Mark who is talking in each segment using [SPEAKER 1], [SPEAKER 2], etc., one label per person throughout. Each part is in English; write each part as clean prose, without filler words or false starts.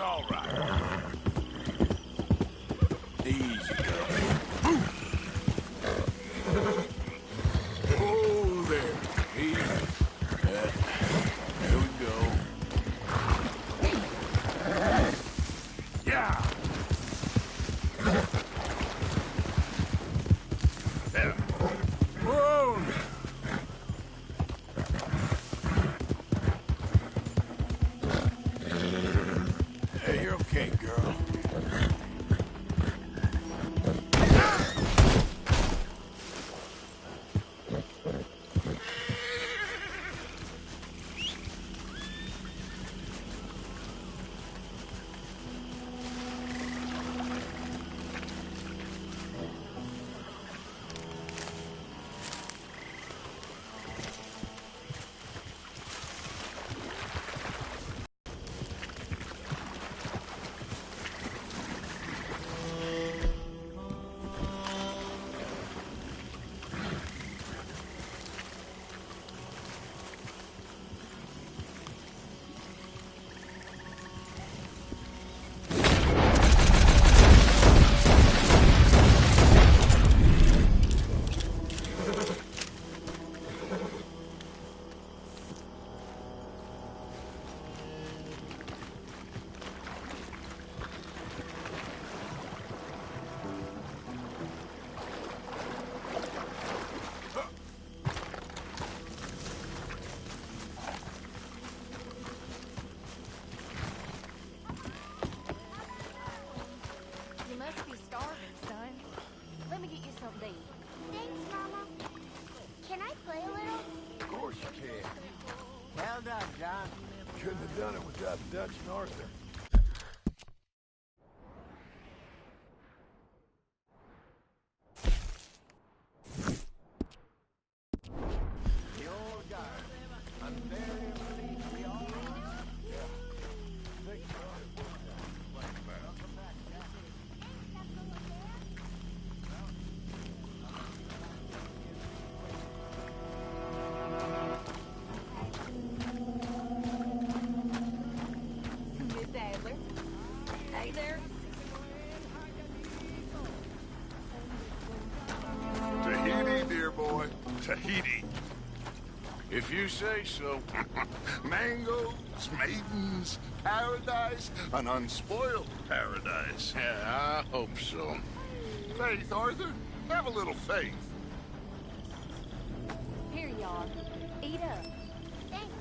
[SPEAKER 1] all right. Easy, girl. Oh, there. Easy. There we go. Yeah. There. Whoa. Hey, you're okay, girl. Couldn't have done it without Dutch and Arthur. The old guy. I'm very relieved we all are. Yeah. Welcome back, Jack.
[SPEAKER 2] Hey there.
[SPEAKER 1] Tahiti, dear boy. Tahiti. If you say so. Mangoes, maidens, paradise, an unspoiled paradise. Yeah, I hope so. Faith, Arthur. Have a little faith.
[SPEAKER 2] Here you are. Eat up. Thanks.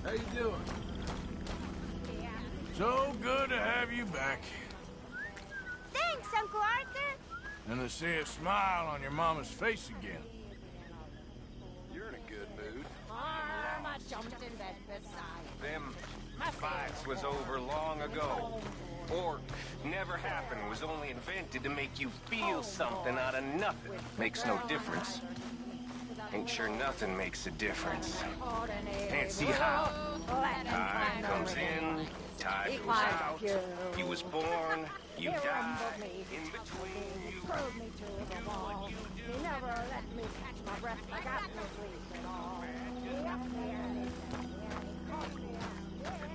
[SPEAKER 1] How you doing? So good to have you back.
[SPEAKER 3] Thanks, Uncle Arthur.
[SPEAKER 1] And to see a smile on your mama's face again.
[SPEAKER 4] You're in a good mood.
[SPEAKER 2] I jumped in bed beside.
[SPEAKER 4] Them fights was over long ago. Or never happened, was only invented to make you feel something out of nothing. Makes no difference. Ain't sure nothing makes a difference. Can't see how. Tide comes in, tide goes out. You was born, you died. In between, you
[SPEAKER 2] Pulled me to the wall. He never let me catch my breath. I got no sleep at all. He up there and he said, yeah, he caught me out there.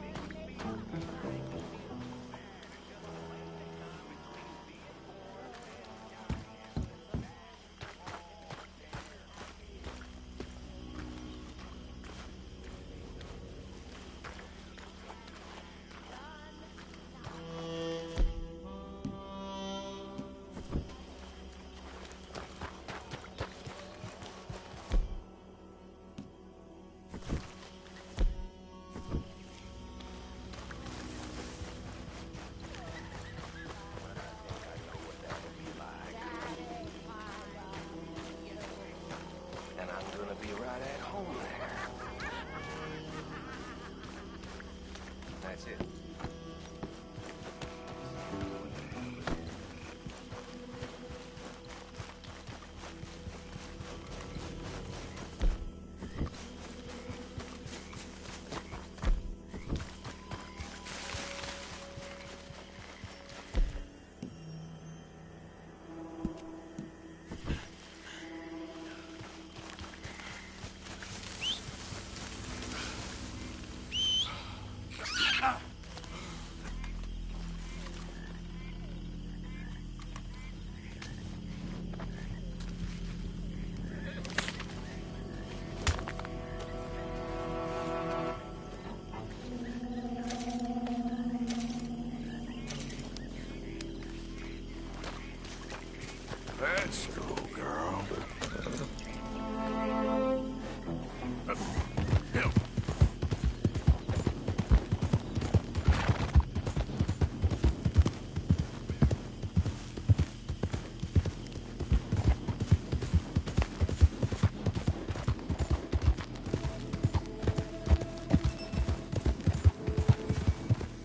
[SPEAKER 4] and I'm gonna be right at home there. That's it.
[SPEAKER 1] Let's go, girl. Hill.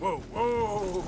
[SPEAKER 1] Whoa, whoa!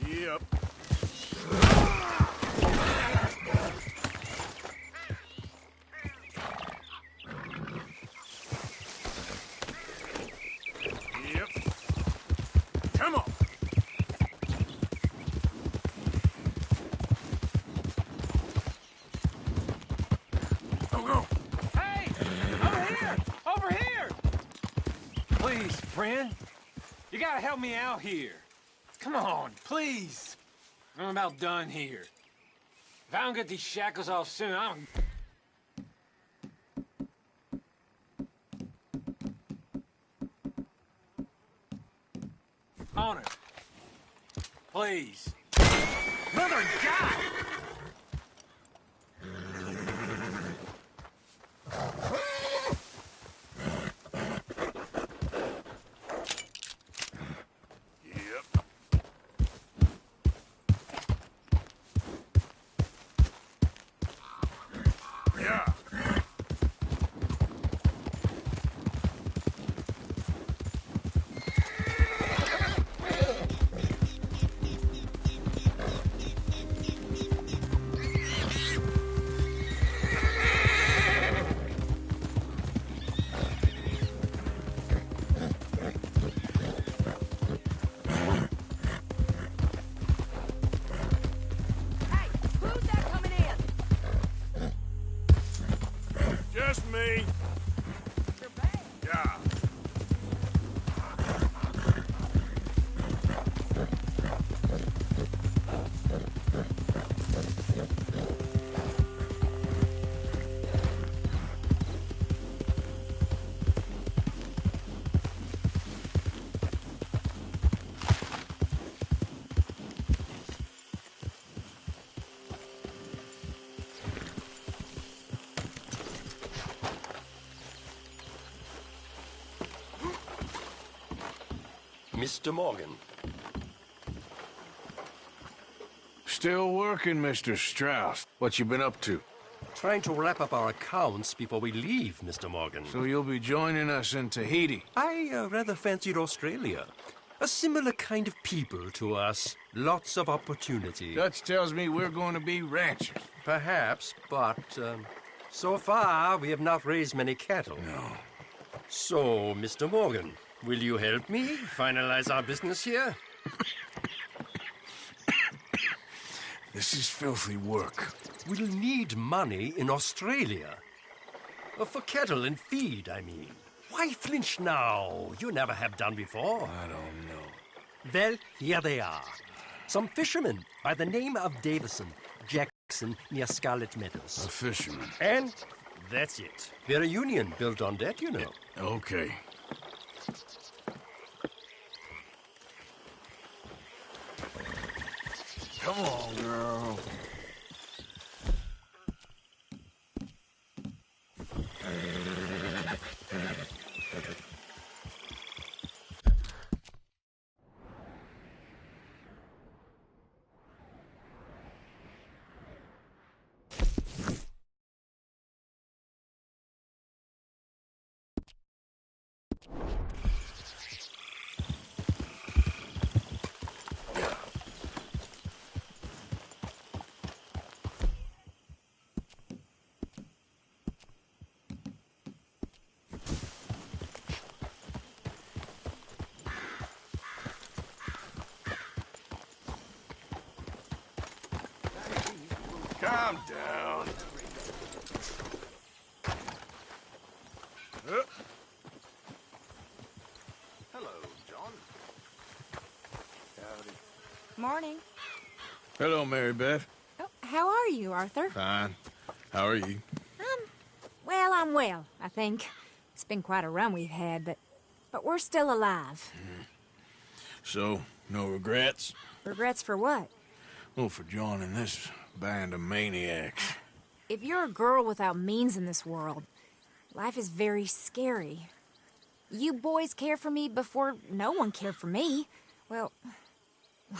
[SPEAKER 1] Yep. Yep. Come on. Go, go.
[SPEAKER 5] Hey! Over here! Over here! Please, friend. You gotta help me out here. Come on, please. I'm about done here. If I don't get these shackles off soon, I'm... Honor. Please. Mother God!
[SPEAKER 1] just me. Yeah.
[SPEAKER 6] Mr. Morgan.
[SPEAKER 1] Still working, Mr. Strauss. What you been up to?
[SPEAKER 6] Trying to wrap up our accounts before we leave, Mr. Morgan.
[SPEAKER 1] So you'll be joining us in Tahiti?
[SPEAKER 6] I rather fancied Australia. A similar kind of people to us. Lots of opportunity.
[SPEAKER 1] Dutch tells me we're going to be ranchers.
[SPEAKER 6] Perhaps, but so far we have not raised many cattle.
[SPEAKER 1] No.
[SPEAKER 6] So, Mr. Morgan, will you help me finalize our business here?
[SPEAKER 1] This is filthy work.
[SPEAKER 6] We'll need money in Australia. For cattle and feed, I mean. Why flinch now? You never have done before.
[SPEAKER 1] I don't know.
[SPEAKER 6] Well, here they are. Some fishermen by the name of Davison, Jackson, near Scarlet Meadows.
[SPEAKER 1] A fisherman.
[SPEAKER 6] And that's it. We're a union built on that, you know.
[SPEAKER 1] Okay. Come on, girl. Calm down.
[SPEAKER 4] Hello, John. Howdy.
[SPEAKER 7] Morning.
[SPEAKER 1] Hello, Mary Beth.
[SPEAKER 7] Oh, how are you, Arthur?
[SPEAKER 1] Fine. How are you?
[SPEAKER 7] Well, I'm well, I think. It's been quite a run we've had, but we're still alive.
[SPEAKER 1] So, no regrets?
[SPEAKER 7] Regrets for what?
[SPEAKER 1] Well, for joining this band of maniacs.
[SPEAKER 7] If you're a girl without means in this world, life is very scary. You boys cared for me before no one cared for me. Well,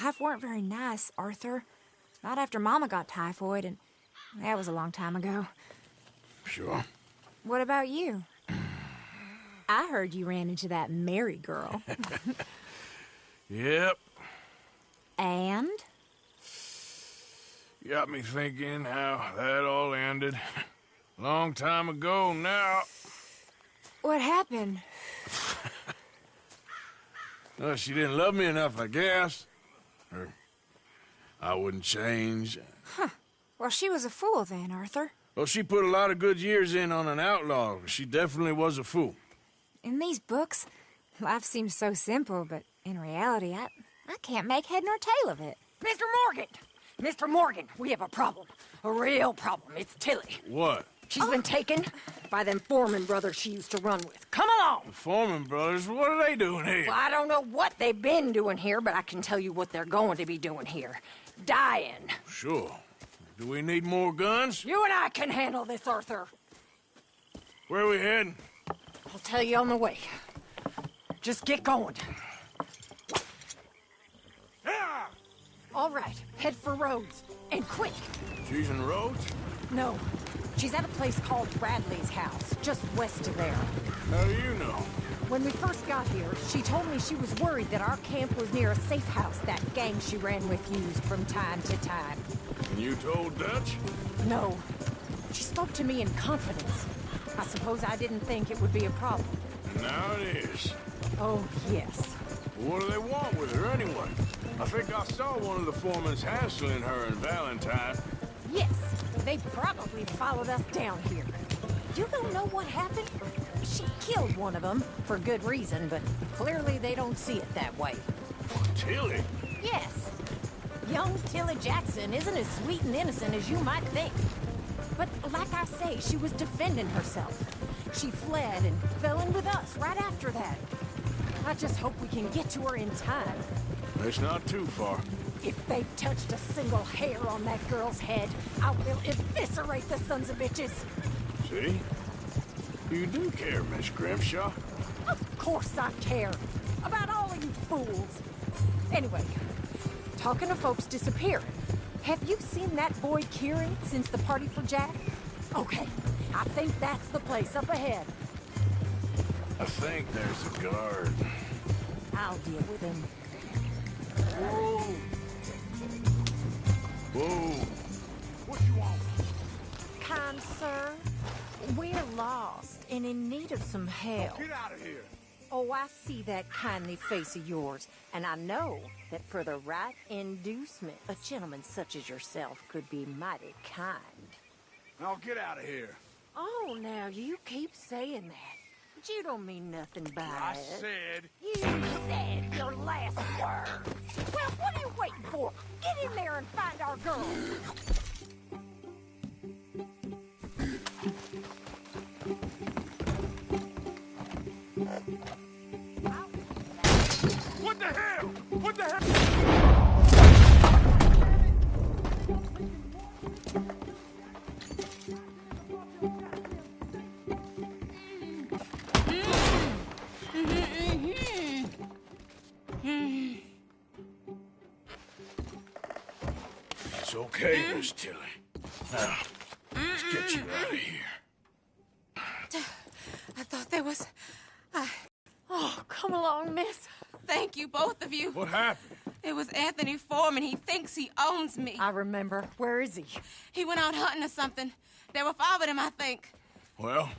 [SPEAKER 7] life weren't very nice, Arthur. Not after Mama got typhoid, and that was a long time ago.
[SPEAKER 1] Sure.
[SPEAKER 7] What about you? I heard you ran into that Mary girl.
[SPEAKER 1] Yep.
[SPEAKER 7] And?
[SPEAKER 1] Got me thinking how that all ended. Long time ago now.
[SPEAKER 7] What happened?
[SPEAKER 1] Well, she didn't love me enough, I guess. Or I wouldn't change.
[SPEAKER 7] Huh. Well, she was a fool then, Arthur.
[SPEAKER 1] Well, she put a lot of good years in on an outlaw. She definitely was a fool.
[SPEAKER 7] In these books, life seems so simple, but in reality, I can't make head nor tail of it.
[SPEAKER 2] Mr. Morgan! Mr. Morgan, we have a problem. A real problem. It's Tilly.
[SPEAKER 1] What?
[SPEAKER 2] She's been taken by them Foreman brothers she used to run with. Come along!
[SPEAKER 1] The Foreman brothers, what are they doing here?
[SPEAKER 2] Well, I don't know what they've been doing here, but I can tell you what they're going to be doing here. Dying.
[SPEAKER 1] Sure. Do we need more guns?
[SPEAKER 2] You and I can handle this, Arthur.
[SPEAKER 1] Where are we heading?
[SPEAKER 2] I'll tell you on the way. Just get going. All right, head for Rhodes. And quick.
[SPEAKER 1] She's in Rhodes?
[SPEAKER 2] No, she's at a place called Bradley's house, just west of there.
[SPEAKER 1] How do you know?
[SPEAKER 2] When we first got here, she told me she was worried that our camp was near a safe house that gang she ran with used from time to time.
[SPEAKER 1] And you told Dutch?
[SPEAKER 2] No. She spoke to me in confidence. I suppose I didn't think it would be a problem.
[SPEAKER 1] And now it is.
[SPEAKER 2] Oh, yes.
[SPEAKER 1] What do they want with her anyway? I think I saw one of the foremans hassling her and Valentine.
[SPEAKER 2] Yes, they probably followed us down here.
[SPEAKER 8] You don't know what happened? She killed one of them, for good reason, but clearly they don't see it that way.
[SPEAKER 1] Tilly?
[SPEAKER 8] Yes. Young Tilly Jackson isn't as sweet and innocent as you might think. But like I say, she was defending herself. She fled and fell in with us right after that. I just hope we can get to her in time.
[SPEAKER 1] It's not too far.
[SPEAKER 8] If they've touched a single hair on that girl's head, I will eviscerate the sons of bitches.
[SPEAKER 1] See? You do care, Miss Grimshaw.
[SPEAKER 8] Of course I care. About all of you fools. Anyway, talking of folks disappearing, have you seen that boy Kieran since the party for Jack? Okay, I think that's the place up ahead.
[SPEAKER 1] I think there's a guard.
[SPEAKER 8] I'll deal with him.
[SPEAKER 1] Whoa! Whoa! What you want?
[SPEAKER 8] Kind sir, we're lost and in need of some help.
[SPEAKER 1] Get out of here!
[SPEAKER 8] Oh, I see that kindly face of yours, and I know that for the right inducement, a gentleman such as yourself could be mighty kind.
[SPEAKER 1] Now get out of here.
[SPEAKER 8] Oh, now you keep saying that. But you don't mean nothing by
[SPEAKER 1] I
[SPEAKER 8] it.
[SPEAKER 1] said...
[SPEAKER 8] You said your last word. Well, what are you waiting for? Get in there and find our girl.
[SPEAKER 1] What the hell? What the hell? It's okay, Miss Tilly. Now, let's get you out of here.
[SPEAKER 9] I thought there was...
[SPEAKER 8] Oh, come along, miss.
[SPEAKER 9] Thank you, both of you.
[SPEAKER 1] What happened?
[SPEAKER 9] It was Anthony Foreman. He thinks he owns me.
[SPEAKER 8] I remember. Where is he?
[SPEAKER 9] He went out hunting or something. There were 5 of them, I think.
[SPEAKER 1] Well,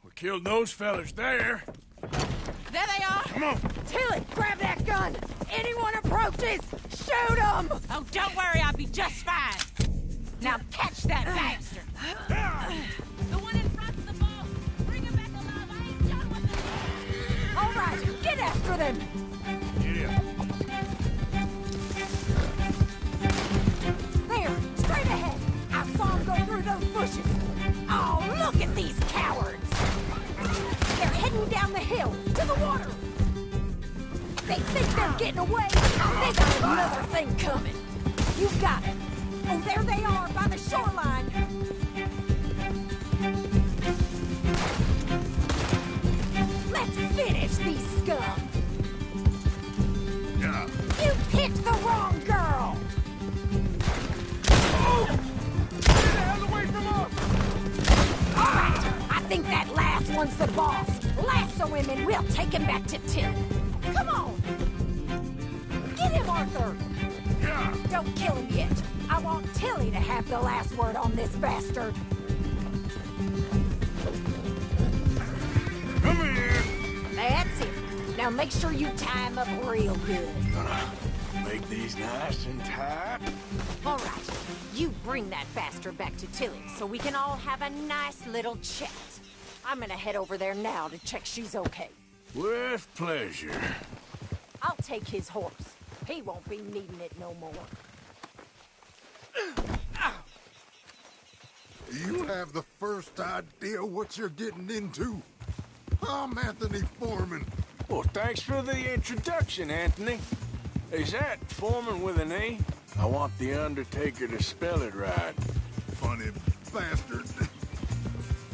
[SPEAKER 1] we killed those fellas there.
[SPEAKER 9] There they are.
[SPEAKER 1] Come on.
[SPEAKER 8] Tilly, grab that gun. Anyone approaches, shoot them.
[SPEAKER 9] Oh, don't worry. I'll be just fine. Now catch that bastard. The one in front of the ball. Bring him back alive. I ain't done with him.
[SPEAKER 8] All right, get after them.
[SPEAKER 1] Yeah.
[SPEAKER 8] There, straight ahead. I saw him go through those bushes. Oh, look at these cowards. They're heading down the hill to the water. They think they're getting away. They got another thing coming. You got it. Oh, there they are by the shoreline. Let's finish these scum.
[SPEAKER 1] Yeah.
[SPEAKER 8] You picked the wrong girl.
[SPEAKER 1] Oh! Get the hell away from us!
[SPEAKER 8] All right, I think that last one's the boss. Lasso him and we'll take him back to Tilly. Come on. Get him, Arthur.
[SPEAKER 1] Yeah.
[SPEAKER 8] Don't kill him yet. I want Tilly to have the last word on this bastard.
[SPEAKER 1] Come here.
[SPEAKER 8] That's it. Now make sure you tie him up real good.
[SPEAKER 1] Gonna make these nice and tight.
[SPEAKER 8] All right, you bring that bastard back to Tilly so we can all have a nice little chat. I'm gonna head over there now to check she's okay.
[SPEAKER 1] With pleasure.
[SPEAKER 8] I'll take his horse. He won't be needing it no more.
[SPEAKER 10] You have the first idea what you're getting into? I'm Anthony Foreman.
[SPEAKER 1] Well, thanks for the introduction, Anthony. Is that Foreman with an E? I want the Undertaker to spell it right.
[SPEAKER 10] Funny bastard.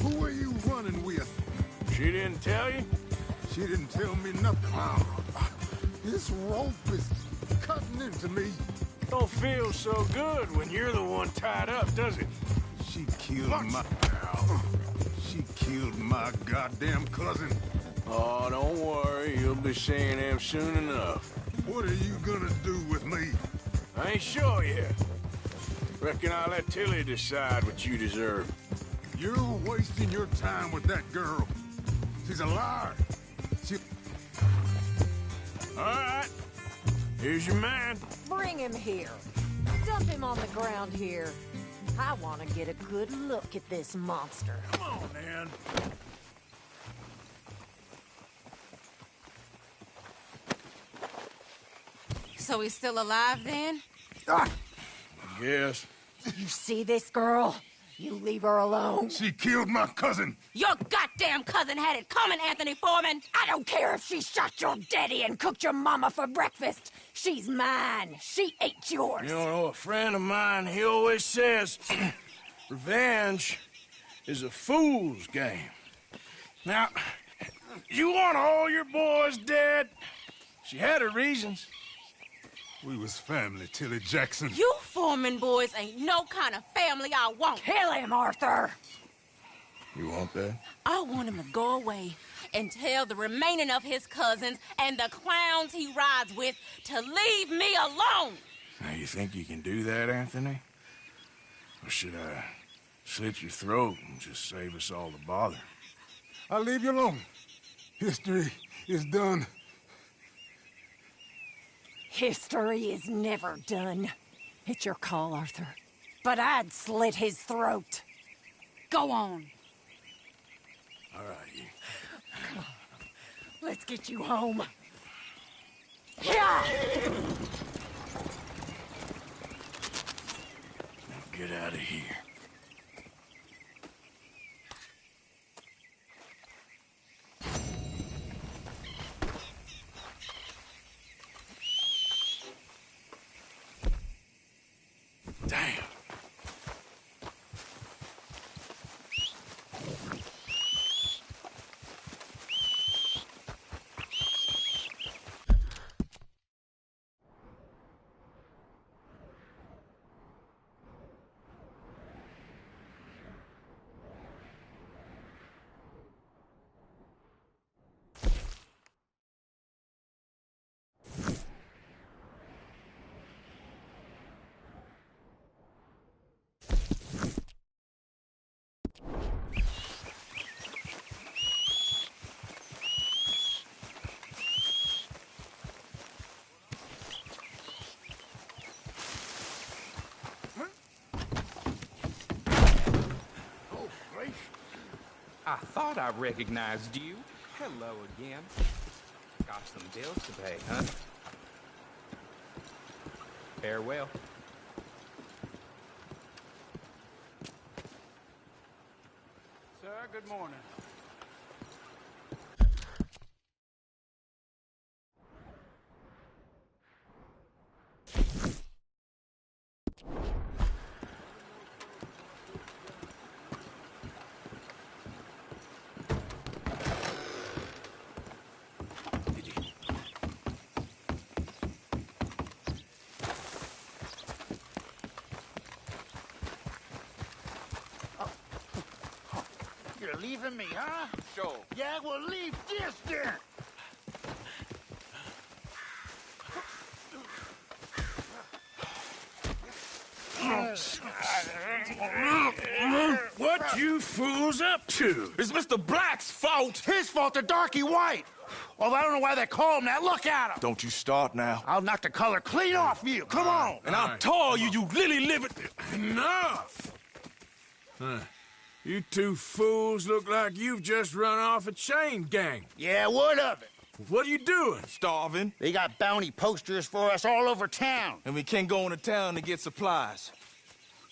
[SPEAKER 10] Who are you running with?
[SPEAKER 1] She didn't tell you?
[SPEAKER 10] She didn't tell me nothing. This rope is cutting into me.
[SPEAKER 1] Don't feel so good when you're the one tied up, does it?
[SPEAKER 10] She killed my goddamn cousin.
[SPEAKER 1] Oh, don't worry. You'll be seeing him soon enough.
[SPEAKER 10] What are you gonna do with me?
[SPEAKER 1] I ain't sure yet. Reckon I'll let Tilly decide what you deserve.
[SPEAKER 10] You're wasting your time with that girl. She's a liar.
[SPEAKER 1] All right. Here's your man.
[SPEAKER 8] Bring him here. Dump him on the ground here. I want to get a good look at this monster.
[SPEAKER 10] Come on, man.
[SPEAKER 9] So he's still alive then?
[SPEAKER 10] Yes.
[SPEAKER 8] You see this girl? You leave her alone.
[SPEAKER 10] She killed my cousin.
[SPEAKER 9] Your goddamn cousin had it coming, Anthony Foreman!
[SPEAKER 8] I don't care if she shot your daddy and cooked your mama for breakfast. She's mine. She ate yours.
[SPEAKER 11] You know, a friend of mine, he always says, revenge is a fool's game. Now, you want all your boys dead? She had her reasons.
[SPEAKER 10] We was family, Tilly Jackson.
[SPEAKER 9] You Foreman boys ain't no kind of family I want.
[SPEAKER 8] Kill him, Arthur.
[SPEAKER 11] You want that?
[SPEAKER 9] I want him to go away and tell the remaining of his cousins and the clowns he rides with to leave me alone.
[SPEAKER 11] Now, you think you can do that, Anthony? Or should I slit your throat and just save us all the bother?
[SPEAKER 10] I'll leave you alone. History is done.
[SPEAKER 8] History is never done. It's your call, Arthur. But I'd slit his throat.
[SPEAKER 9] Go on.
[SPEAKER 11] All right,
[SPEAKER 8] Come on. Let's get you home. Yeah!
[SPEAKER 11] Now get out of here. Damn.
[SPEAKER 12] I thought I recognized you. Hello again. Got some bills to pay, huh? Farewell.
[SPEAKER 5] Sir, good morning.
[SPEAKER 13] You're leaving me, huh?
[SPEAKER 12] Sure.
[SPEAKER 13] Yeah, well, leave this then.
[SPEAKER 11] What you fools up to?
[SPEAKER 12] It's Mr. Black's fault.
[SPEAKER 13] His fault, the darky white. Well, I don't know why they call him that. Look at him.
[SPEAKER 11] Don't you start now.
[SPEAKER 13] I'll knock the color clean off you. Come on.
[SPEAKER 11] And I'll tar you, you lily-livered...
[SPEAKER 10] Enough! You two fools look like you've just run off a chain gang.
[SPEAKER 13] Yeah, what of it?
[SPEAKER 10] What are you doing?
[SPEAKER 11] Starving.
[SPEAKER 13] They got bounty posters for us all over town.
[SPEAKER 11] And we can't go into town to get supplies.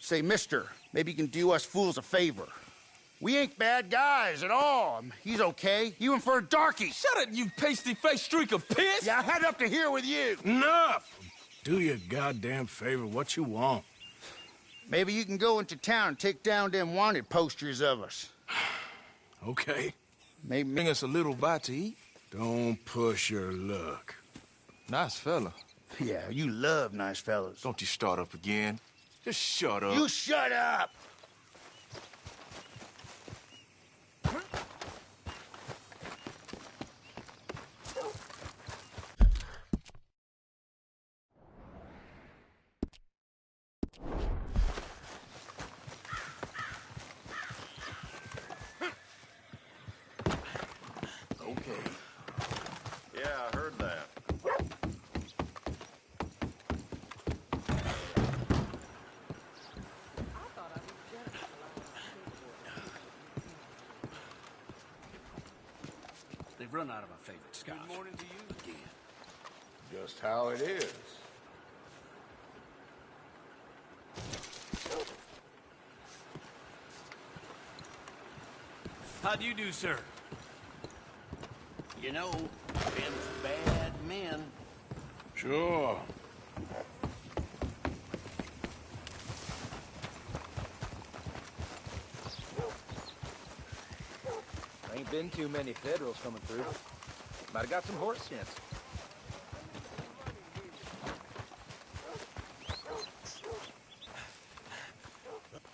[SPEAKER 13] Say, mister, maybe you can do us fools a favor. We ain't bad guys at all. He's okay. Even for a darky.
[SPEAKER 11] Shut it, you pasty-faced streak of piss!
[SPEAKER 13] Yeah, I had up to here with you.
[SPEAKER 11] Enough! Do your goddamn favor what you want.
[SPEAKER 13] Maybe you can go into town and take down them wanted posters of us.
[SPEAKER 11] Okay.
[SPEAKER 13] Maybe...
[SPEAKER 11] Bring us a little bite to eat. Don't push your luck. Nice fella.
[SPEAKER 13] Yeah, you love nice fellas.
[SPEAKER 11] Don't you start up again. Just shut up.
[SPEAKER 13] You shut up!
[SPEAKER 14] They've run out of my favorite scotch.
[SPEAKER 12] Good morning to you.
[SPEAKER 14] Again.
[SPEAKER 1] Just how it is.
[SPEAKER 14] How do you do, sir? You know, them's bad men.
[SPEAKER 11] Sure.
[SPEAKER 15] Ain't been too many Federals coming through. Might have got some horse sense.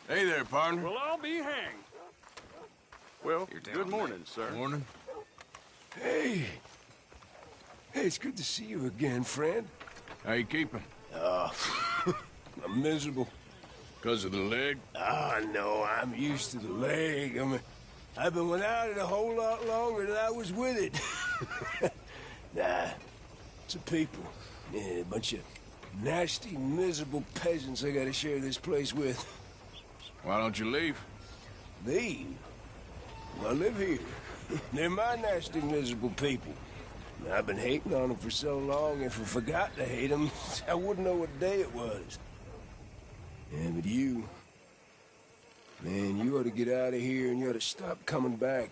[SPEAKER 11] Hey there, partner.
[SPEAKER 16] Well, I'll be hanged. Well, good morning, sir.
[SPEAKER 11] Morning.
[SPEAKER 6] Hey. Hey, it's good to see you again, friend.
[SPEAKER 11] How you keeping?
[SPEAKER 6] I'm miserable.
[SPEAKER 11] Because of the leg?
[SPEAKER 6] Ah, no, I'm used to the leg. I mean, I've been without it a whole lot longer than I was with it. Nah, it's a people. Yeah, a bunch of nasty, miserable peasants I gotta share this place with.
[SPEAKER 11] Why don't you leave?
[SPEAKER 6] Leave? I live here. They're my nasty, miserable people. I've been hating on them for so long, if I forgot to hate them, I wouldn't know what day it was. Yeah, but you... Man, you ought to get out of here and you ought to stop coming back.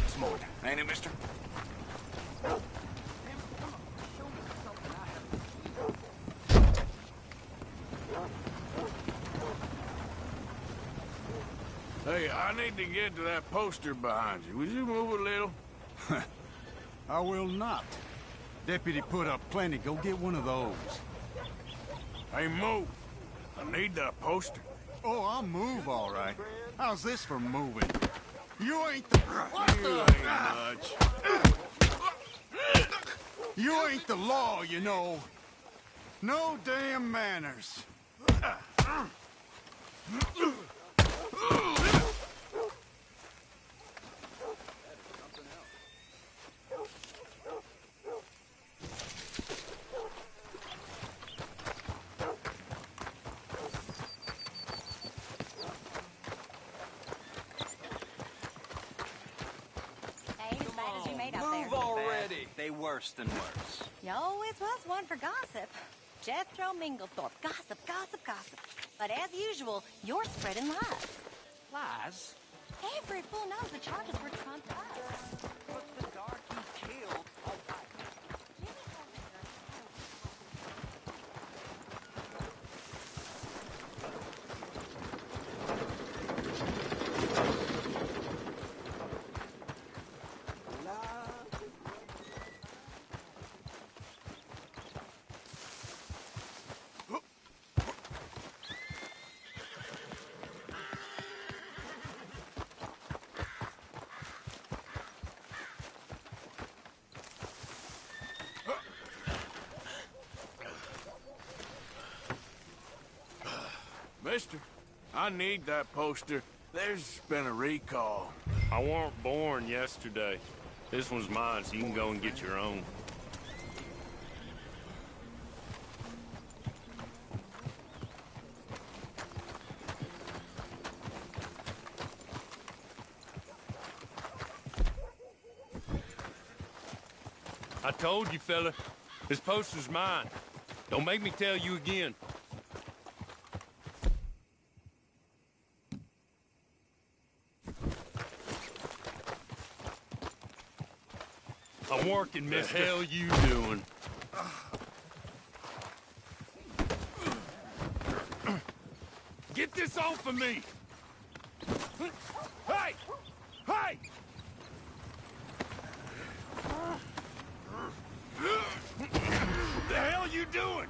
[SPEAKER 11] Smart, ain't it, mister? Hey, I need to get to that poster behind you. Would you move a little?
[SPEAKER 10] I will not. Deputy put up plenty. Go get one of those.
[SPEAKER 11] Hey, move. I need that poster.
[SPEAKER 10] Oh, I'll move, all right. How's this for moving? You ain't the... You ain't the law, you know. No damn manners.
[SPEAKER 9] Move already!
[SPEAKER 15] They worse than worse.
[SPEAKER 17] You always was one for gossip. Jethro Minglethorpe. Gossip, gossip, gossip. But as usual, you're spreading lies.
[SPEAKER 15] Lies?
[SPEAKER 17] Every fool knows the charges were trumped up.
[SPEAKER 15] But the darky killed.
[SPEAKER 11] Mister, I need that poster. There's been a recall.
[SPEAKER 16] I weren't born yesterday. This one's mine, so you can go and get your own. I told you, fella. This poster's mine. Don't make me tell you again. I'm working, mister. The hell you doing? Get this off of me! Hey! Hey! What the hell you doing?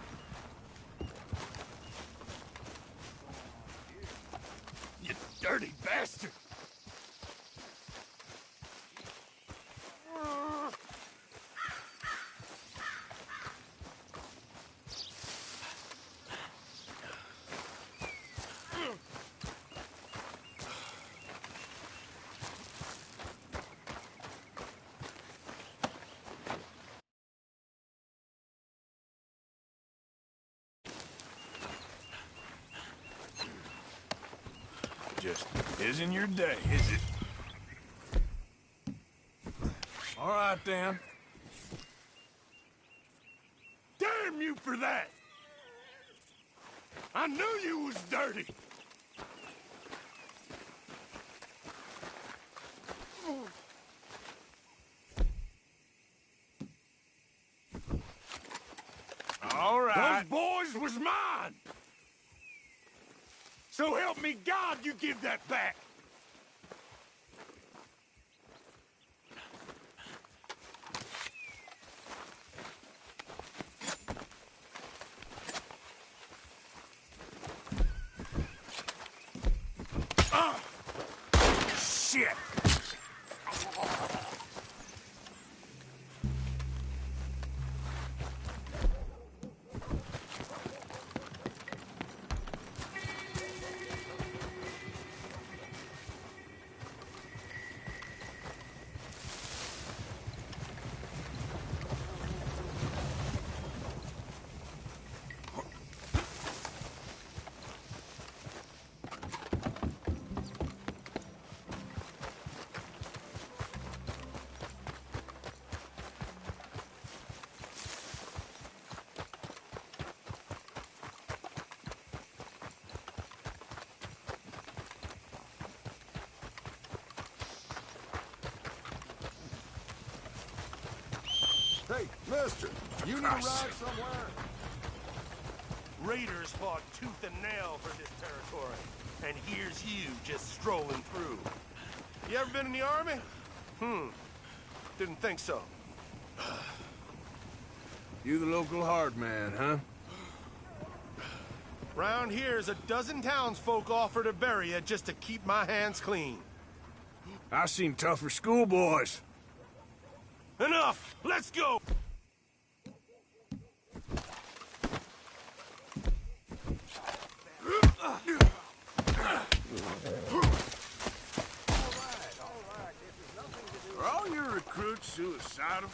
[SPEAKER 16] You dirty bastard!
[SPEAKER 11] Isn't your day, is it? All right, then.
[SPEAKER 1] Damn you for that! I knew you was dirty!
[SPEAKER 11] All right.
[SPEAKER 1] Those boys was mine! So help me God, you give that back!
[SPEAKER 11] Shit!
[SPEAKER 10] Hey, mister, you need a ride somewhere?
[SPEAKER 18] Raiders fought tooth and nail for this territory, and here's you just strolling through. You ever been in the army? Didn't think so.
[SPEAKER 11] You the local hard man, huh?
[SPEAKER 18] Round here's a dozen townsfolk offer to bury you just to keep my hands clean.
[SPEAKER 11] I seen tougher schoolboys.
[SPEAKER 18] Enough! Let's go!
[SPEAKER 11] Are all your recruits suicidal?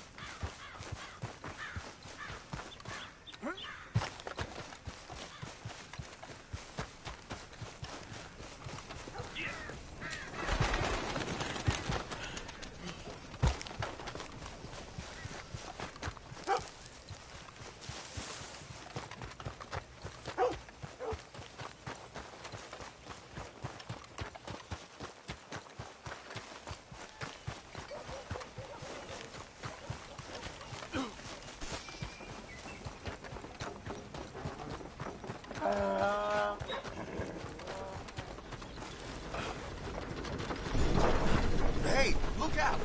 [SPEAKER 13] Hey, look out!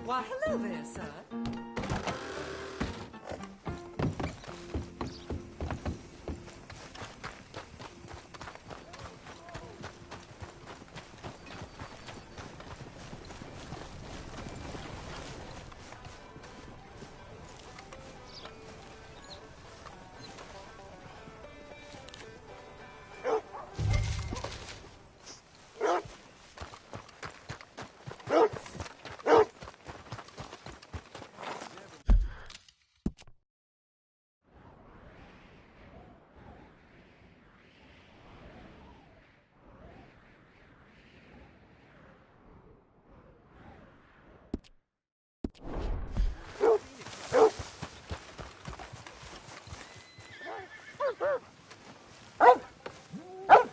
[SPEAKER 19] Why, hello there, sir.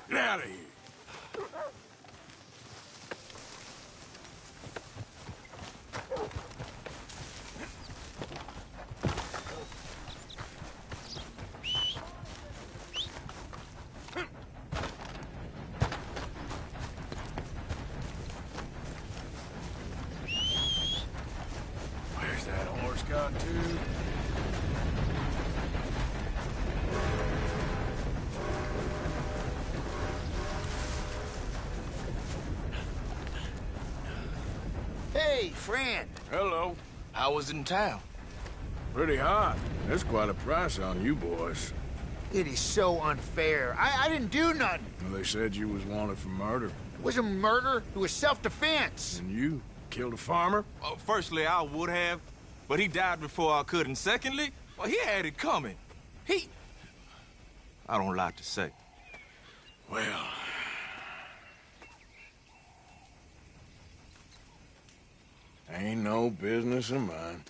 [SPEAKER 11] Get out of here.
[SPEAKER 13] Hey, friend.
[SPEAKER 11] Hello.
[SPEAKER 6] How was it in town?
[SPEAKER 11] Pretty hot. That's quite a price on you boys.
[SPEAKER 13] It is so unfair. I didn't do nothing.
[SPEAKER 11] Well, they said you was wanted for murder.
[SPEAKER 13] It wasn't murder. It was self-defense.
[SPEAKER 11] And you killed a farmer?
[SPEAKER 20] Well, firstly, I would have, but he died before I could. And secondly, well, he had it coming. I don't like to say.
[SPEAKER 11] Well... ain't no business of mine.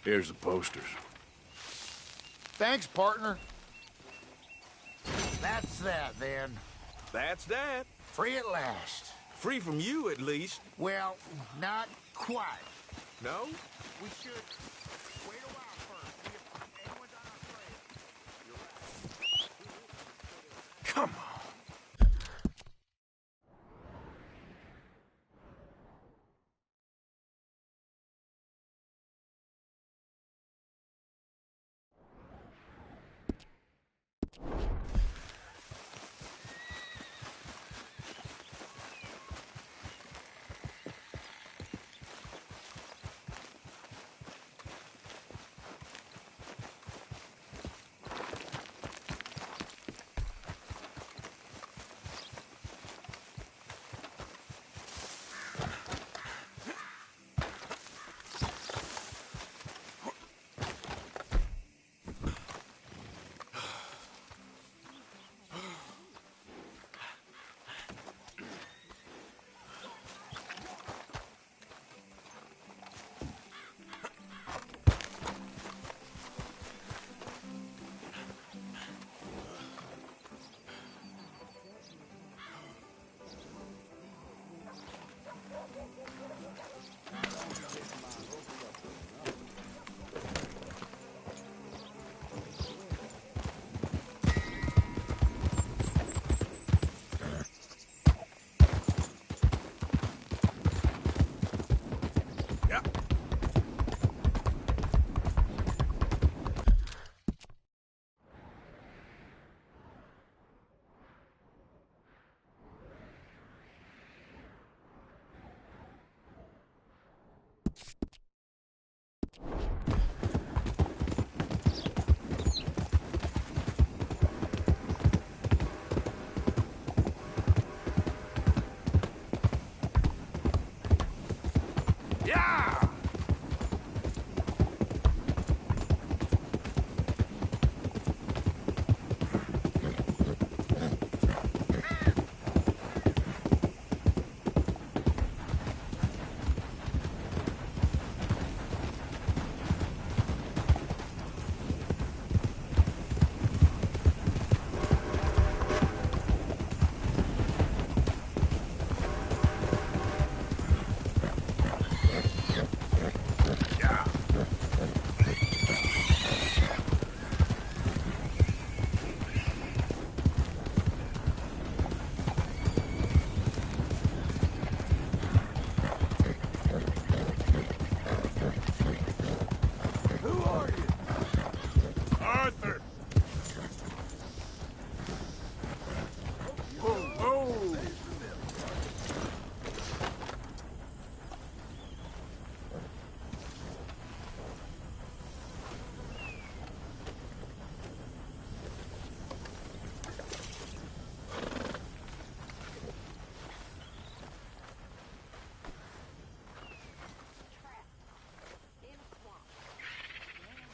[SPEAKER 11] Here's the posters.
[SPEAKER 13] Thanks, partner. That's that, then.
[SPEAKER 20] That's that.
[SPEAKER 13] Free at last.
[SPEAKER 20] Free from you, at least.
[SPEAKER 13] Well, not quite.
[SPEAKER 20] No?
[SPEAKER 13] We should wait a while first. See if anyone's on our trail.
[SPEAKER 11] Come on.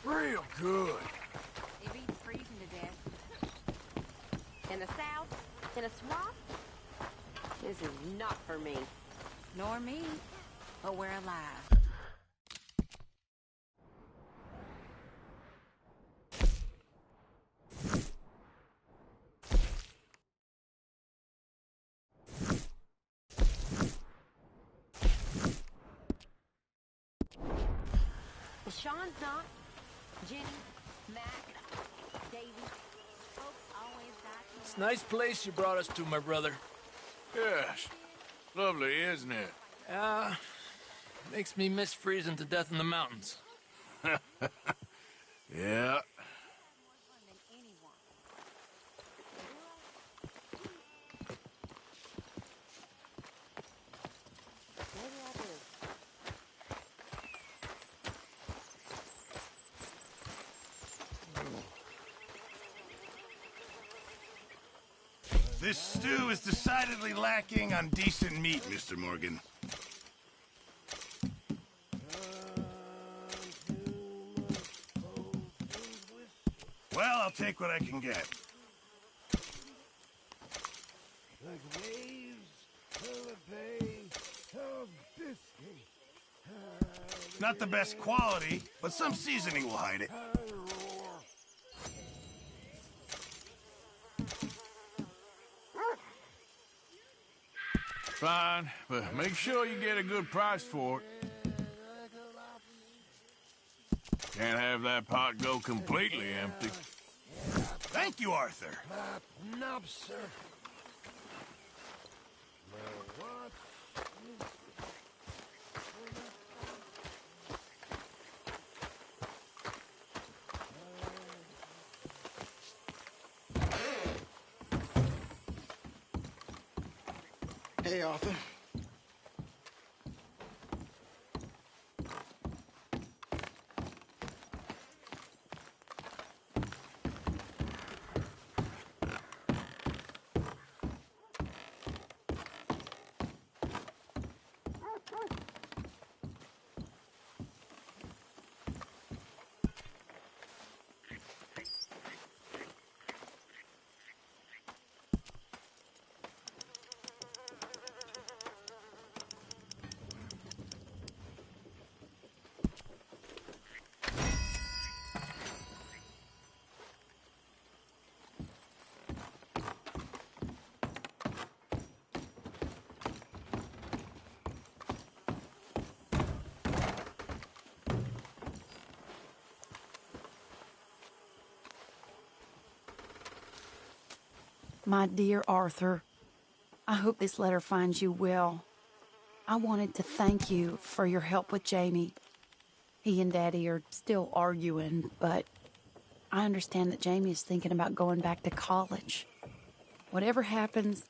[SPEAKER 6] Real good.
[SPEAKER 17] It beats freezing to death. In the South, in a swamp, this is not for me. Nor me, but we're alive. If Sean's not, Jenny, Mac, Davey, folks always got to...
[SPEAKER 6] It's a nice place you brought us to, my brother.
[SPEAKER 11] Yes. Lovely, isn't it?
[SPEAKER 6] Makes me miss freezing to death in the mountains.
[SPEAKER 11] Yeah.
[SPEAKER 17] Maybe I do.
[SPEAKER 11] This stew is decidedly lacking on decent meat, Mr. Morgan. Well, I'll take what I can get.
[SPEAKER 6] Like waves of a bay of biscuit.
[SPEAKER 11] Not the best quality, but some seasoning will hide it.
[SPEAKER 21] Fine, but make sure you get a good price for it. Can't have that pot go completely empty.
[SPEAKER 11] Thank you, Arthur.
[SPEAKER 6] Nope, sir.
[SPEAKER 13] Hey, Arthur.
[SPEAKER 8] My dear Arthur, I hope this letter finds you well. I wanted to thank you for your help with Jamie. He and Daddy are still arguing, but I understand that Jamie is thinking about going back to college. Whatever happens,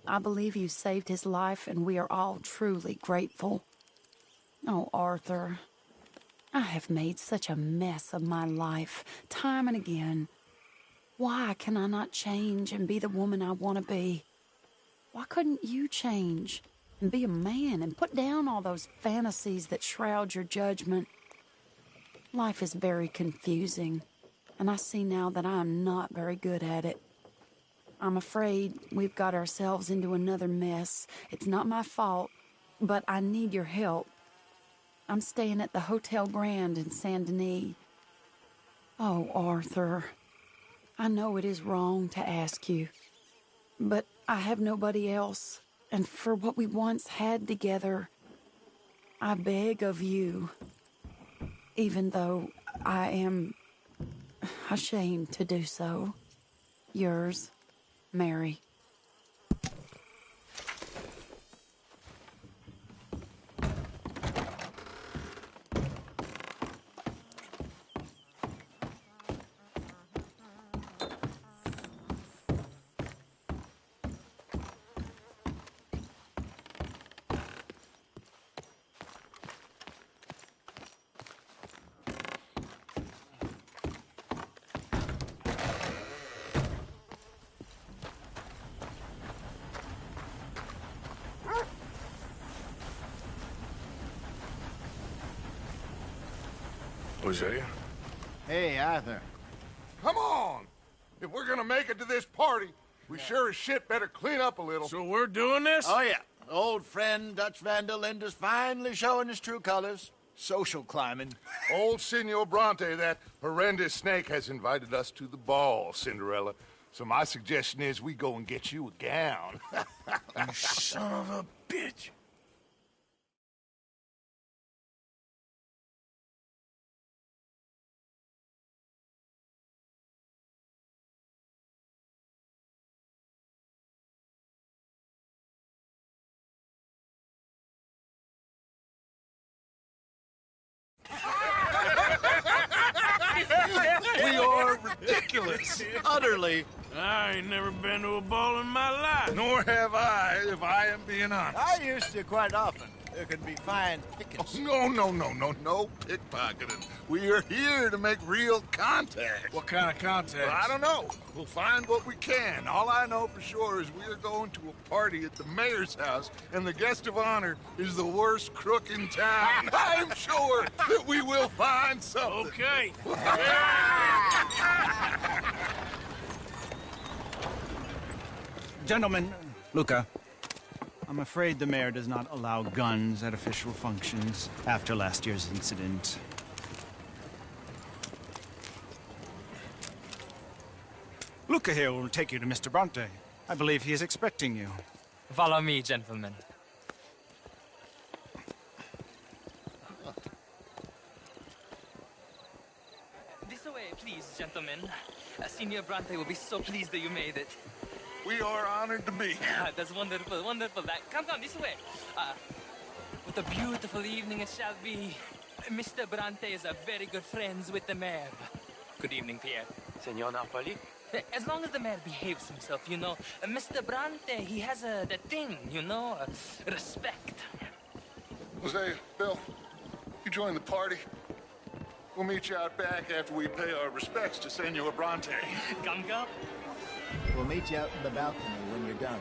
[SPEAKER 8] I believe you saved his life, and we are all truly grateful. Oh, Arthur, I have made such a mess of my life, time and again. Why can I not change and be the woman I want to be? Why couldn't you change and be a man and put down all those fantasies that shroud your judgment? Life is very confusing, and I see now that I am not very good at it. I'm afraid we've got ourselves into another mess. It's not my fault, but I need your help. I'm staying at the Hotel Grand in Saint Denis. Oh, Arthur, I know it is wrong to ask you, but I have nobody else, and for what we once had together, I beg of you, even though I am ashamed to do so. Yours, Mary.
[SPEAKER 21] Hosea?
[SPEAKER 13] Hey, Arthur.
[SPEAKER 1] Come on! If we're gonna make it to this party, we sure as shit better clean up a little.
[SPEAKER 21] So we're doing this?
[SPEAKER 13] Oh, yeah. Old friend Dutch Van der Linde's finally showing his true colors. Social climbing.
[SPEAKER 1] Old Senor Bronte, that horrendous snake, has invited us to the ball, Cinderella. So my suggestion is we go and get you a gown.
[SPEAKER 21] You son of a bitch.
[SPEAKER 1] We are ridiculous.
[SPEAKER 13] Utterly.
[SPEAKER 21] I ain't never been to a ball in my life.
[SPEAKER 1] Nor have I, if I am being honest.
[SPEAKER 13] I used to quite often. there could be fine pickings.
[SPEAKER 1] No pickpocketing. We are here to make real contact.
[SPEAKER 11] What kind of contact?
[SPEAKER 1] Well, I don't know. We'll find what we can. All I know for sure is we are going to a party at the mayor's house, and the guest of honor is the worst crook in town. I'm sure that we will find something.
[SPEAKER 11] Okay.
[SPEAKER 3] Gentlemen, Luca, I'm afraid the mayor does not allow guns at official functions after last year's incident. Luca here will take you to Mr. Bronte. I believe he is expecting you.
[SPEAKER 22] Follow me, gentlemen. This way, please, gentlemen. Senior Bronte will be so pleased that you made it.
[SPEAKER 1] We are honored to be here.
[SPEAKER 22] That's wonderful, wonderful. Come, this way. What a beautiful evening it shall be. Mr. Bronte is a very good friends with the mayor. Good evening, Pierre.
[SPEAKER 23] Senor Napoli?
[SPEAKER 22] As long as the mayor behaves himself, you know. Mr. Bronte, he has that thing, you know, respect.
[SPEAKER 1] Jose, Bill, you join the party. We'll meet you out back after we pay our respects to Senor Bronte.
[SPEAKER 22] Come.
[SPEAKER 13] We'll meet you out in the balcony when you're done.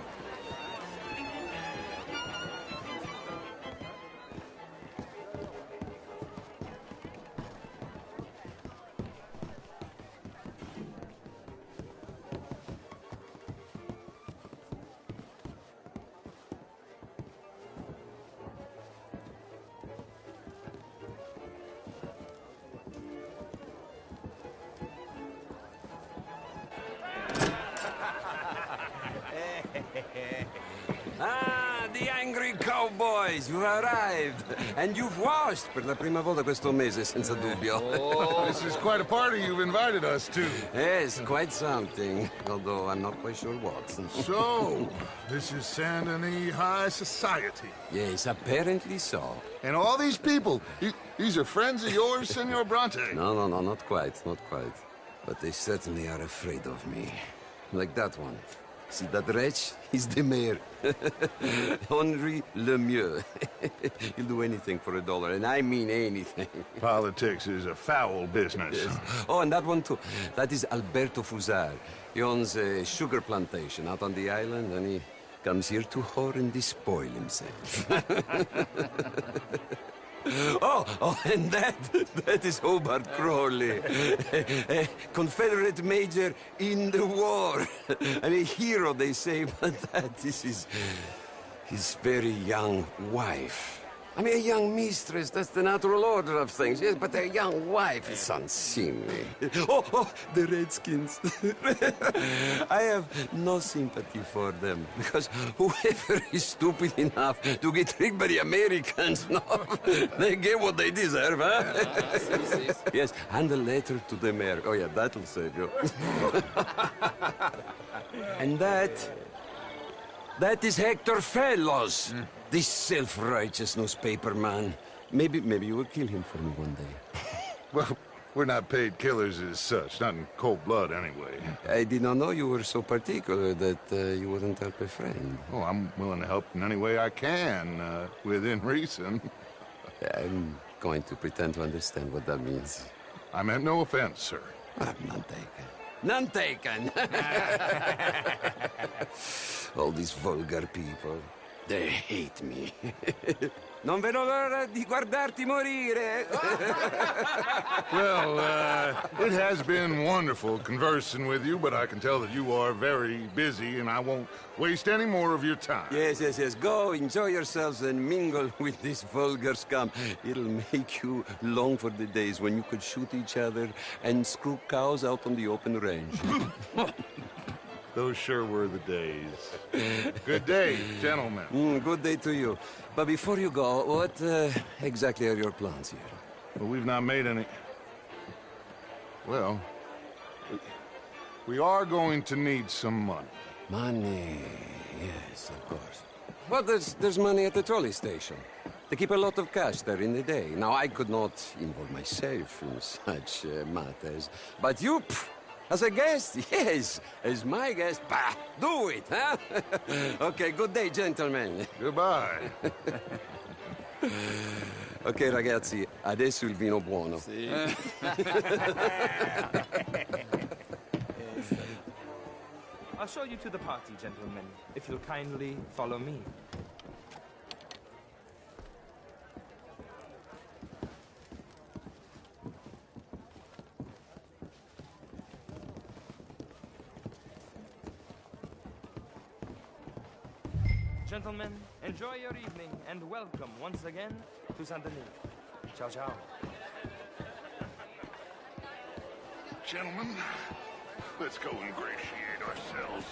[SPEAKER 24] Ah, the angry cowboys, you've arrived. And you've washed per la prima volta questo mese, senza dubbio.
[SPEAKER 1] Oh, this is quite a party you've invited us to.
[SPEAKER 24] Yes, quite something, although I'm not quite sure what.
[SPEAKER 1] So, this is Saint Denis High Society.
[SPEAKER 24] Yes, apparently so.
[SPEAKER 1] And all these people, these are friends of yours, Senor Bronte?
[SPEAKER 24] No, not quite. But they certainly are afraid of me. Like that one. See that wretch? He's the mayor. Henri Lemieux. He'll do anything for $1, and I mean anything.
[SPEAKER 1] Politics is a foul business.
[SPEAKER 24] Yes. Oh, and that one too. That is Alberto Fusar. He owns a sugar plantation out on the island, and he comes here to whore and despoil himself. Oh, and that is Hobart Crawley, a Confederate major in the war, and a hero, they say, but that is his very young wife. I mean, a young mistress, that's the natural order of things, yes, but a young wife is unseemly. Oh, the Redskins. I have no sympathy for them, because whoever is stupid enough to get tricked by the Americans, no, they get what they deserve, huh? Yes, and a letter to the mayor. Oh, yeah, that'll save you. And that is Hector Fellows. This self-righteous newspaper man. Maybe you will kill him for me one day.
[SPEAKER 1] Well, we're not paid killers as such, not in cold blood anyway.
[SPEAKER 24] I did not know you were so particular that you wouldn't help a friend.
[SPEAKER 1] Oh, I'm willing to help in any way I can, within reason.
[SPEAKER 24] I'm going to pretend to understand what that means.
[SPEAKER 1] I meant no offense, sir.
[SPEAKER 24] None taken. None taken! All these vulgar people. They hate me. Non vedo l'ora di guardarti morire.
[SPEAKER 1] Well, it has been wonderful conversing with you, but I can tell that you are very busy, and I won't waste any more of your time.
[SPEAKER 24] Yes. Go, enjoy yourselves, and mingle with this vulgar scum. It'll make you long for the days when you could shoot each other and screw cows out on the open range.
[SPEAKER 1] Those sure were the days. Good day, gentlemen.
[SPEAKER 24] Good day to you. But before you go, what exactly are your plans here?
[SPEAKER 1] Well, we've not made any... Well, we are going to need some money.
[SPEAKER 24] Money, yes, of course. Well, there's money at the trolley station. They keep a lot of cash there in the day. Now, I could not involve myself in such matters. But you... As a guest? Yes. As my guest? Bah, do it, huh? Okay, good day, gentlemen.
[SPEAKER 1] Goodbye.
[SPEAKER 24] Ok, ragazzi, adesso il vino buono.
[SPEAKER 12] Sì. I'll show you to the party, gentlemen, if you'll kindly follow me. Gentlemen, enjoy your evening and welcome once again to Saint Denis. Ciao, ciao.
[SPEAKER 1] Gentlemen, let's go ingratiate ourselves.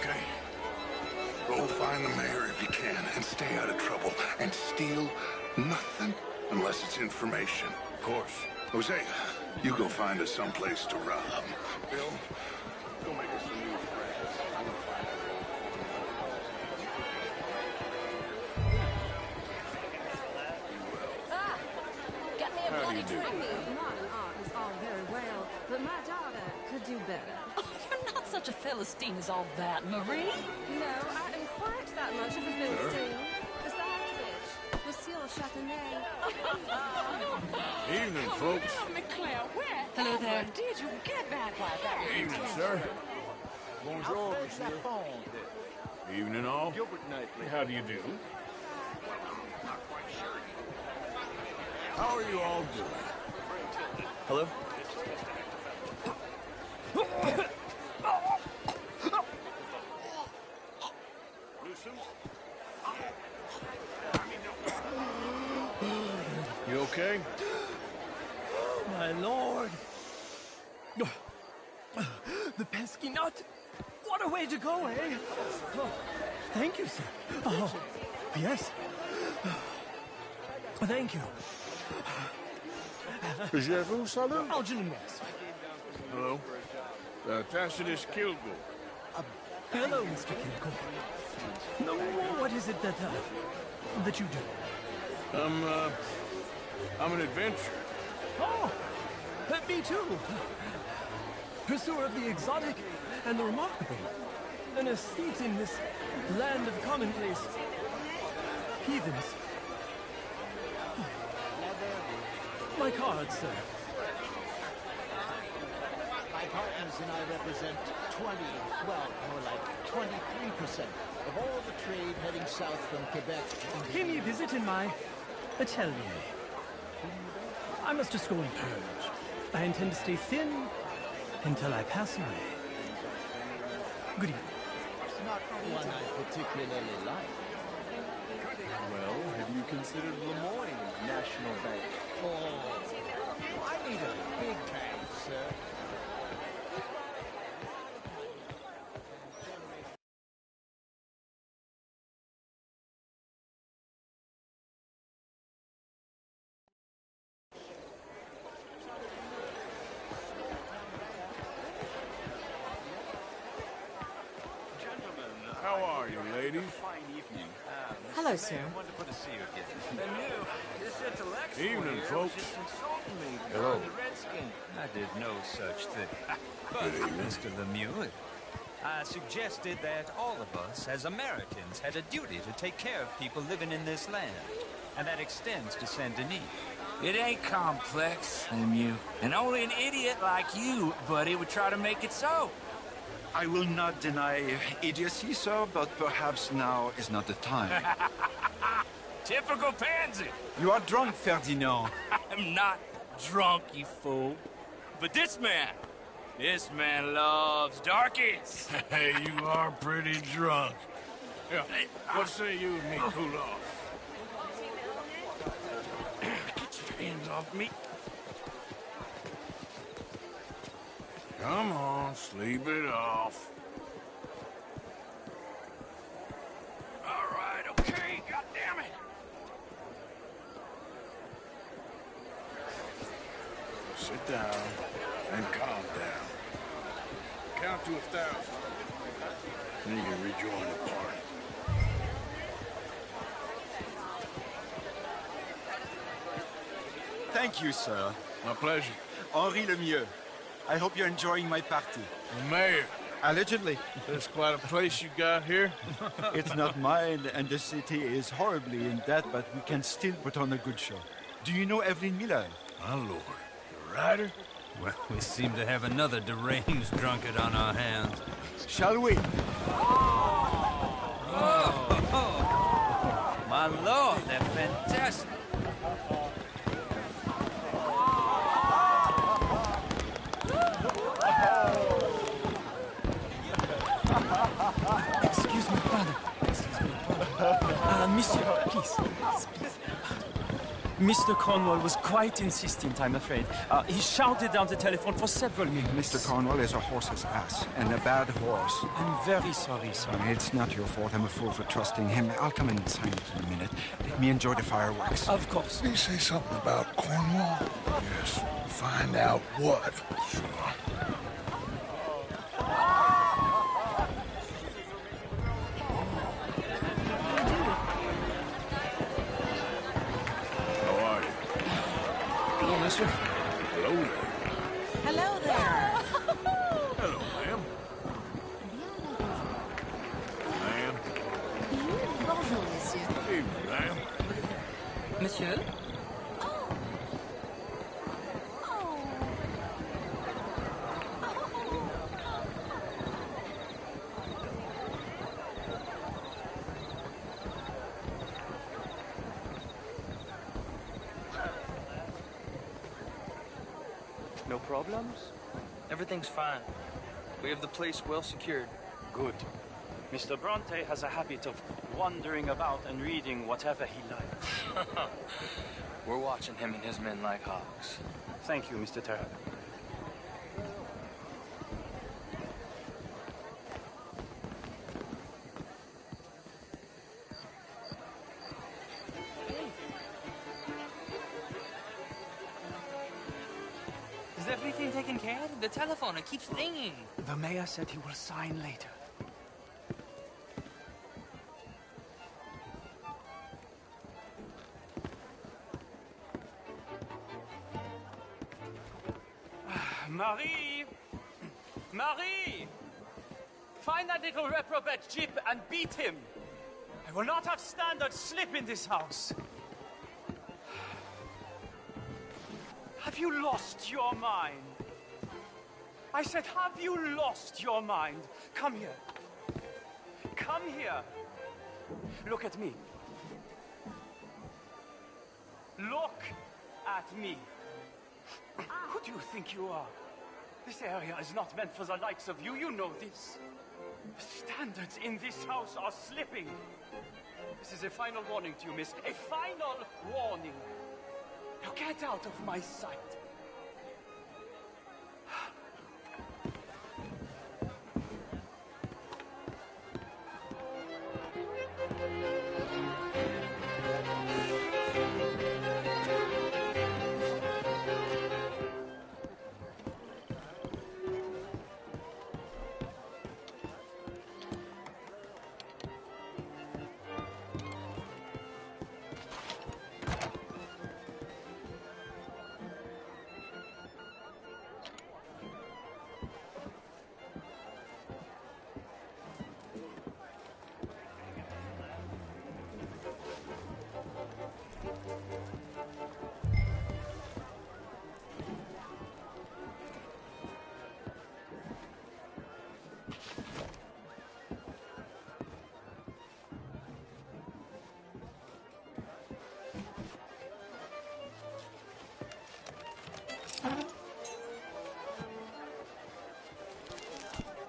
[SPEAKER 1] Okay. Go find the mayor if you can and stay out of trouble. And steal nothing unless it's information. Of course. Jose, you go find us someplace to rob. Bill, go make us some new friends. I'm gonna find out.
[SPEAKER 8] Get me a
[SPEAKER 1] How do
[SPEAKER 8] bloody
[SPEAKER 1] you do?
[SPEAKER 8] drink.
[SPEAKER 19] Modern art is all very well, but my daughter could do better.
[SPEAKER 9] Oh, you're not such a Philistine as all that, Marie.
[SPEAKER 19] No, I am quite that much of a Philistine. Besides which, Monsieur Châtenay.
[SPEAKER 21] Evening, folks.
[SPEAKER 9] Hello there. Did you get back like that?
[SPEAKER 21] Evening, sir. Bonjour, monsieur. Evening, all. How do you do? How are you all doing?
[SPEAKER 15] Hello?
[SPEAKER 21] You okay?
[SPEAKER 22] My lord. The pesky nut. What a way to go, eh? Oh, thank you, sir. Oh, yes. Thank you.
[SPEAKER 21] Je vous salue.
[SPEAKER 22] Oh, je ne sais.
[SPEAKER 21] Hello. Tacitus Kilgore.
[SPEAKER 22] Hello, Mr. Kilgore. No, what is it that you do?
[SPEAKER 21] I'm an adventurer.
[SPEAKER 22] Oh, me too. Pursuer of the exotic and the remarkable. An aesthete in this land of commonplace heathens. My card, sir.
[SPEAKER 2] My partners and I represent 20, well, more like 23% of all the trade heading south from Quebec.
[SPEAKER 22] Pay me a visit in my atelier. I must just go and purge. I intend to stay thin until I pass away. Good evening.
[SPEAKER 2] Not one I particularly like.
[SPEAKER 4] Well, have you considered Lemoyne National Bank?
[SPEAKER 2] Oh, I need a big bank, sir.
[SPEAKER 21] How are you, ladies?
[SPEAKER 19] Hello, sir.
[SPEAKER 20] Wonderful to see you again. And you, this intellectual
[SPEAKER 21] Evening,
[SPEAKER 20] here
[SPEAKER 21] folks.
[SPEAKER 20] was just insulting me.
[SPEAKER 21] Hello.
[SPEAKER 20] The Redskin.
[SPEAKER 5] I did no such thing.
[SPEAKER 21] Good evening.
[SPEAKER 5] Mr. Lemieux, I suggested that all of us, as Americans, had a duty to take care of people living in this land. And that extends to Saint Denis.
[SPEAKER 14] It ain't complex, Lemieux. And only an idiot like you, buddy, would try to make it so.
[SPEAKER 7] I will not deny idiocy, sir, but perhaps now is not the time.
[SPEAKER 14] Typical pansy.
[SPEAKER 7] You are drunk, Ferdinand.
[SPEAKER 14] I'm not drunk, you fool. But this man loves darkies.
[SPEAKER 21] Hey, you are pretty drunk. Yeah, what say you and me cool off?
[SPEAKER 14] Get your hands off me.
[SPEAKER 21] Come on, sleep it off.
[SPEAKER 14] All right, okay, goddammit.
[SPEAKER 21] Sit down and calm down. Count to 1,000. Then you can rejoin the party.
[SPEAKER 7] Thank you, sir.
[SPEAKER 21] My pleasure.
[SPEAKER 7] Henri Lemieux. I hope you're enjoying my party.
[SPEAKER 21] Mayor.
[SPEAKER 7] Allegedly.
[SPEAKER 21] That's quite a place you got here.
[SPEAKER 7] It's not mine, and the city is horribly in debt, but we can still put on a good show. Do you know Evelyn Miller?
[SPEAKER 21] My lord. The writer?
[SPEAKER 14] Well, we seem to have another deranged drunkard on our hands.
[SPEAKER 7] Shall we?
[SPEAKER 14] Oh, my lord, they're fantastic.
[SPEAKER 22] Excuse me, pardon. Monsieur, please. Mr. Cornwall was quite insistent, I'm afraid. He shouted down the telephone for several minutes.
[SPEAKER 7] Mr. Cornwall is a horse's ass, and a bad horse.
[SPEAKER 22] I'm very sorry, sir.
[SPEAKER 7] It's not your fault. I'm a fool for trusting him. I'll come in and sign it in a minute. Let me enjoy the fireworks.
[SPEAKER 22] Of course.
[SPEAKER 21] Did he say something about Cornwall? Yes. Find out what. Sure. Hello there.
[SPEAKER 9] Hello there.
[SPEAKER 21] Hello, ma'am. Ma'am.
[SPEAKER 19] Bonjour, monsieur.
[SPEAKER 21] Evening, ma'am.
[SPEAKER 19] Monsieur?
[SPEAKER 15] No problems? Everything's fine. We have the place well secured.
[SPEAKER 22] Good. Mr. Bronte has a habit of wandering about and reading whatever he likes.
[SPEAKER 15] We're watching him and his men like hawks.
[SPEAKER 22] Thank you, Mr. Terrell.
[SPEAKER 14] Is everything taken care of? The telephone, it keeps ringing.
[SPEAKER 22] The mayor said he will sign later. Marie! Marie! Find that little reprobate Jip and beat him. I will not have standard slip in this house. Have you lost your mind? I said, have you lost your mind? Come here. Come here. Look at me. Look at me. Who do you think you are? This area is not meant for the likes of you. You know this. The standards in this house are slipping. This is a final warning to you, miss. A final warning. Now get out of my sight.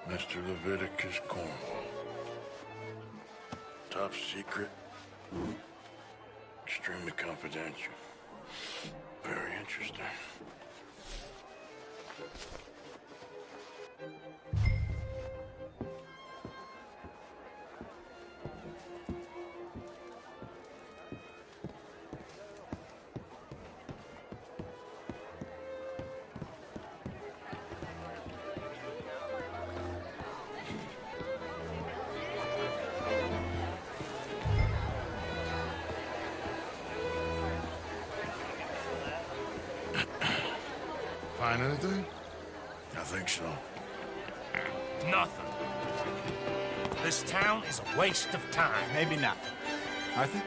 [SPEAKER 21] Mr. Leviticus Cornwall. Top secret. Extremely confidential. Very interesting. Find anything?
[SPEAKER 11] I think so.
[SPEAKER 10] Nothing. This town is a waste of time.
[SPEAKER 3] Maybe not. Arthur?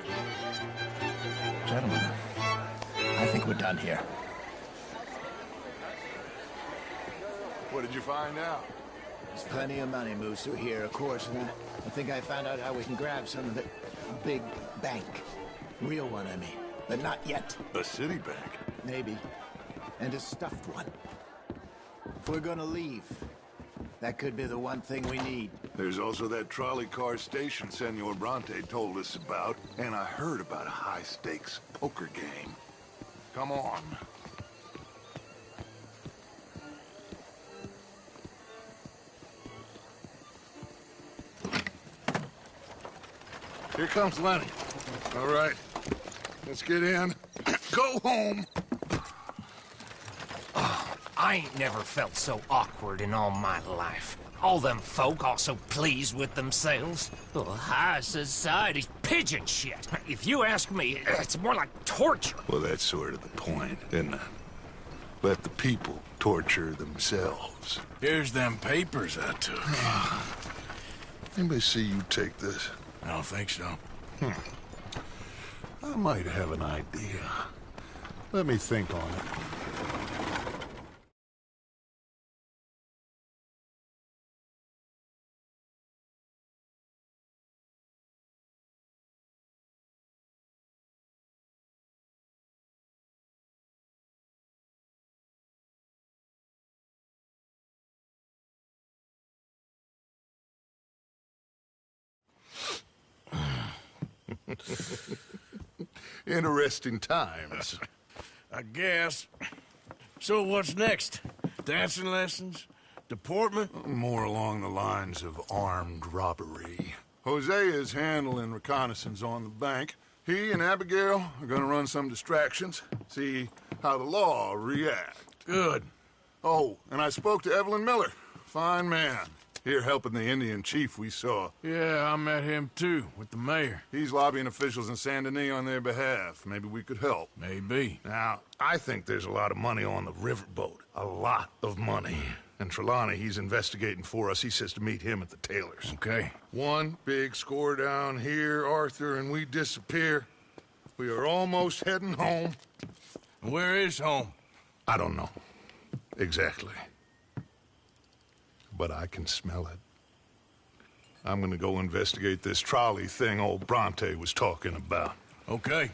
[SPEAKER 2] Gentlemen, I think we're done here.
[SPEAKER 1] What did you find out?
[SPEAKER 2] There's plenty of money moves through here, of course, and I think I found out how we can grab some of it. A big bank. Real one, I mean. But not yet.
[SPEAKER 1] A city bank?
[SPEAKER 2] Maybe. And a stuffed one. If we're gonna leave, that could be the one thing we need.
[SPEAKER 1] There's also that trolley car station Senor Bronte told us about, and I heard about a high-stakes poker game. Come on. Here comes Lenny. All right, let's get in. Go home.
[SPEAKER 10] I ain't never felt so awkward in all my life. All them folk all so pleased with themselves. Oh, high society's pigeon shit. If you ask me, it's more like torture.
[SPEAKER 1] Well, that's sort of the point, isn't it? Let the people torture themselves.
[SPEAKER 11] Here's them papers I took.
[SPEAKER 1] Anybody see you take this?
[SPEAKER 11] I don't think so.
[SPEAKER 1] I might have an idea. Let me think on it. Interesting times.
[SPEAKER 11] I guess. So what's next? Dancing lessons? Deportment?
[SPEAKER 1] More along the lines of armed robbery. Hosea is handling reconnaissance on the bank. He and Abigail are gonna run some distractions, see how the law reacts.
[SPEAKER 11] Good.
[SPEAKER 1] Oh, and I spoke to Evelyn Miller. Fine man. Here helping the Indian chief we saw.
[SPEAKER 11] Yeah, I met him too, with the mayor.
[SPEAKER 1] He's lobbying officials in Saint Denis on their behalf. Maybe we could help.
[SPEAKER 11] Maybe.
[SPEAKER 1] Now, I think there's a lot of money on the riverboat. A lot of money. And Trelawney, he's investigating for us. He says to meet him at the Taylor's.
[SPEAKER 11] Okay.
[SPEAKER 1] One big score down here, Arthur, and we disappear. We are almost heading home.
[SPEAKER 11] Where is home?
[SPEAKER 1] I don't know. Exactly. But I can smell it. I'm gonna go investigate this trolley thing old Bronte was talking about.
[SPEAKER 11] Okay.